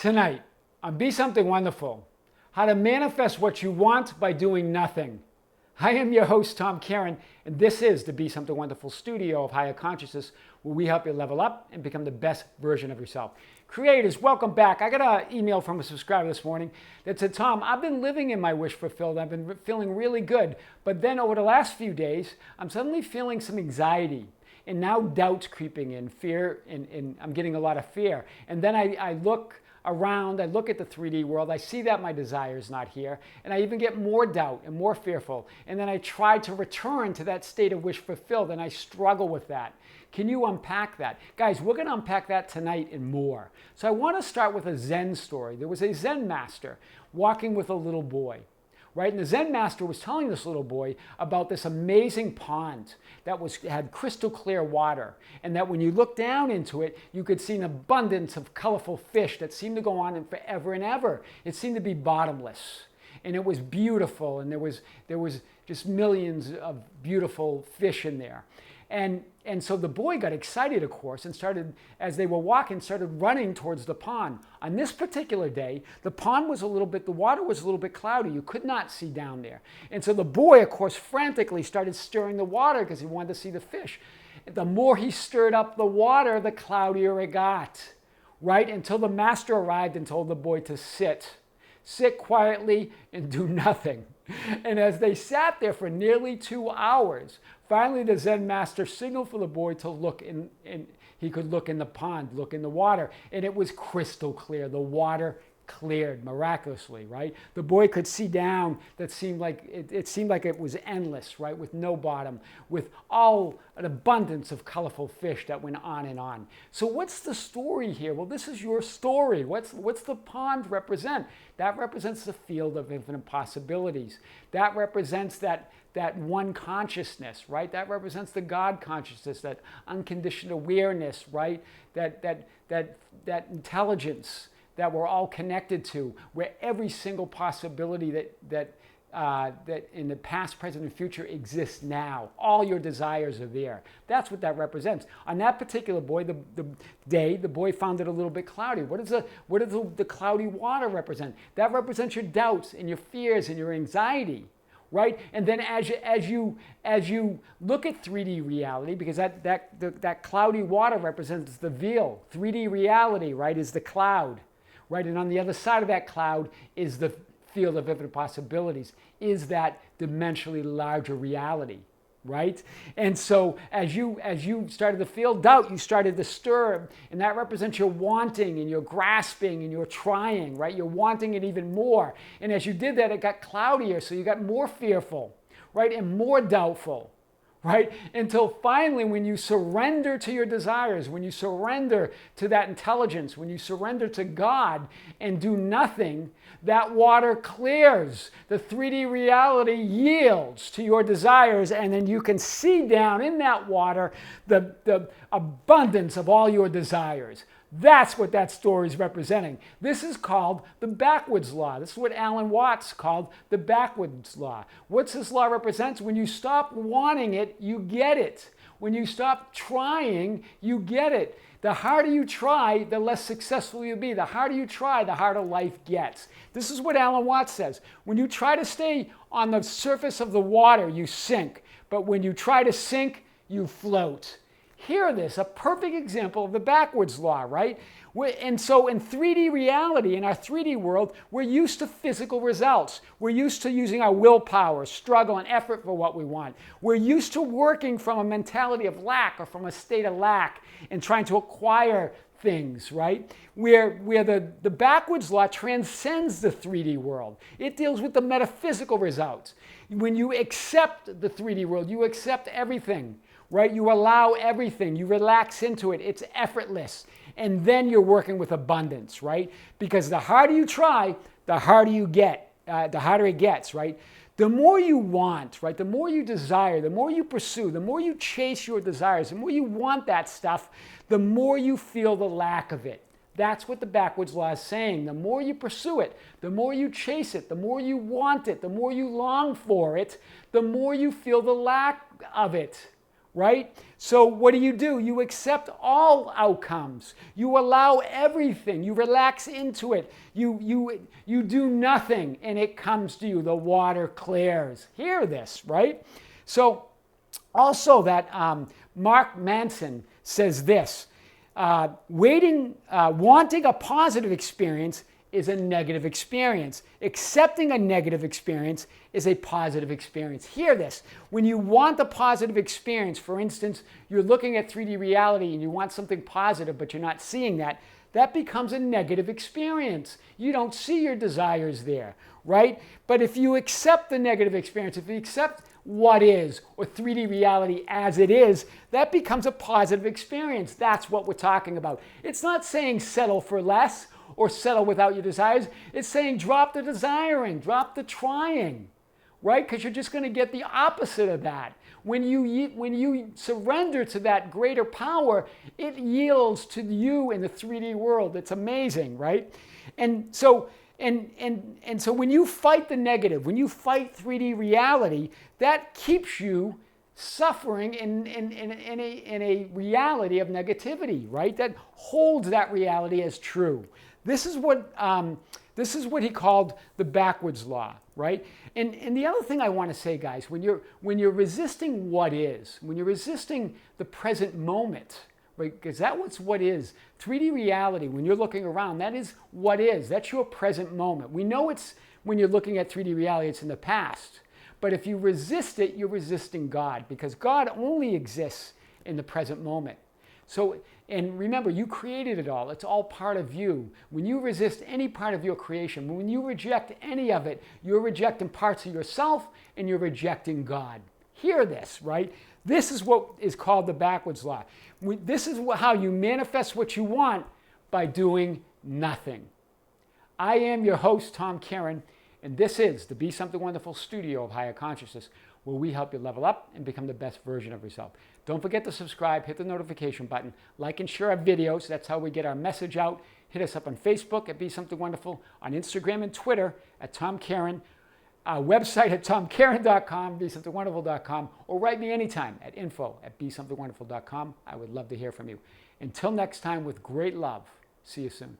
Tonight on Be Something Wonderful, how to manifest what you want by doing nothing. I am your host, Tom Karen, and this is the Be Something Wonderful studio of higher consciousness, where we help you level up and become the best version of yourself. Creators, welcome back. I got an email from a subscriber this morning that said, Tom, I've been living in my wish fulfilled. I've been feeling really good. But then over the last few days, I'm suddenly feeling some anxiety. And now doubts creeping in, fear, and I'm getting a lot of fear. And then I look around, I look at the 3D world, I see that my desire is not here, and I even get more doubt and more fearful. And then I try to return to that state of wish fulfilled, and I struggle with that. Can you unpack that? Guys, we're going to unpack that tonight and more. So I want to start with a Zen story. There was a Zen master walking with a little boy. Right? And the Zen master was telling this little boy about this amazing pond that had crystal clear water, and that when you look down into it, you could see an abundance of colorful fish that seemed to go on and forever and ever. It seemed to be bottomless, and it was beautiful, and there was just millions of beautiful fish in there. And so the boy got excited, of course, and started, as they were walking, started running towards the pond. On this particular day, the water was a little bit cloudy. You could not see down there. And so the boy, of course, frantically started stirring the water because he wanted to see the fish. The more he stirred up the water, the cloudier it got, right? Until the master arrived and told the boy to sit quietly and do nothing. And as they sat there for nearly 2 hours, finally the Zen master signaled for the boy to look in, he could look in the pond, look in the water, and it was crystal clear. The water cleared miraculously, right? The boy could see down that seemed like it was endless, right? With no bottom, with all an abundance of colorful fish that went on and on. So what's the story here? Well, this is your story. What's the pond represent? That represents the field of infinite possibilities. That represents that one consciousness, right? That represents the God consciousness, that unconditioned awareness, right? That intelligence that we're all connected to, where every single possibility that in the past, present, and future exists now. All your desires are there. That's what that represents. On that particular boy, the boy found it a little bit cloudy. What does the cloudy water represent? That represents your doubts and your fears and your anxiety. Right? And then as you look at 3D reality, because that cloudy water represents the veil. 3D reality, right, is the cloud. Right? And on the other side of that cloud is the field of infinite possibilities, is that dimensionally larger reality. Right? And so as you started to feel doubt, you started to stir, and that represents your wanting and your grasping and your trying, right? You're wanting it even more. And as you did that, it got cloudier, so you got more fearful, right? And more doubtful, right? Until finally, when you surrender to your desires, when you surrender to that intelligence, when you surrender to God and do nothing, that water clears. The 3D reality yields to your desires, and then you can see down in that water the abundance of all your desires. That's what that story is representing. This is called the backwards law. This is what Alan Watts called the backwards law. What's this law represents? When you stop wanting it, you get it. When you stop trying, you get it. The harder you try, the less successful you'll be. The harder you try, the harder life gets. This is what Alan Watts says. When you try to stay on the surface of the water, you sink. But when you try to sink, you float. Hear this, a perfect example of the backwards law, right? And so in 3D reality, in our 3D world, we're used to physical results. We're used to using our willpower, struggle, and effort for what we want. We're used to working from a mentality of lack or from a state of lack and trying to acquire things, right? Where the backwards law transcends the 3D world. It deals with the metaphysical results. When you accept the 3D world, you accept everything. Right? You allow everything. You relax into it. It's effortless. And then you're working with abundance, right? Because the harder you try, the harder you get. The harder it gets, right? The more you want, right? The more you desire, the more you pursue, the more you chase your desires, the more you want that stuff, the more you feel the lack of it. That's what the backwards law is saying. The more you pursue it, the more you chase it, the more you want it, the more you long for it, the more you feel the lack of it. right? So what do? You accept all outcomes. You allow everything. You relax into it. You do nothing, and it comes to you. The water clears. Hear this, right? So also that Mark Manson says this, wanting a positive experience is a negative experience. Accepting a negative experience is a positive experience. Hear this. When you want a positive experience, for instance, you're looking at 3D reality and you want something positive, but you're not seeing that, that becomes a negative experience. You don't see your desires there, right? But if you accept the negative experience, if you accept what is, or 3D reality as it is, that becomes a positive experience. That's what we're talking about. It's not saying settle for less or settle without your desires. It's saying drop the desiring, drop the trying, right? Because you're just going to get the opposite of that. When you surrender to that greater power, it yields to you in the 3D world. It's amazing, right? And so when you fight the negative, when you fight 3D reality, that keeps you suffering in a reality of negativity, right? That holds that reality as true. This is what he called the backwards law, right? And the other thing I want to say, guys, when you're resisting what is, when you're resisting the present moment, right? Because that's what is. 3D reality, when you're looking around, that is what is. That's your present moment. We know it's, when you're looking at 3D reality, it's in the past. But if you resist it, you're resisting God, because God only exists in the present moment. So, and remember, you created it all. It's all part of you. When you resist any part of your creation, when you reject any of it, you're rejecting parts of yourself and you're rejecting God. Hear this, right? This is what is called the backwards law. This is how you manifest what you want, by doing nothing. I am your host, Tom Karen, and this is the Be Something Wonderful studio of Higher Consciousness, where we help you level up and become the best version of yourself. Don't forget to subscribe, hit the notification button, like and share our videos. That's how we get our message out. Hit us up on Facebook at Be Something Wonderful, on Instagram and Twitter at Tom Karen, our website at tomkaren.com, besomethingwonderful.com, or write me anytime at info@besomethingwonderful.com. I would love to hear from you. Until next time, with great love. See you soon.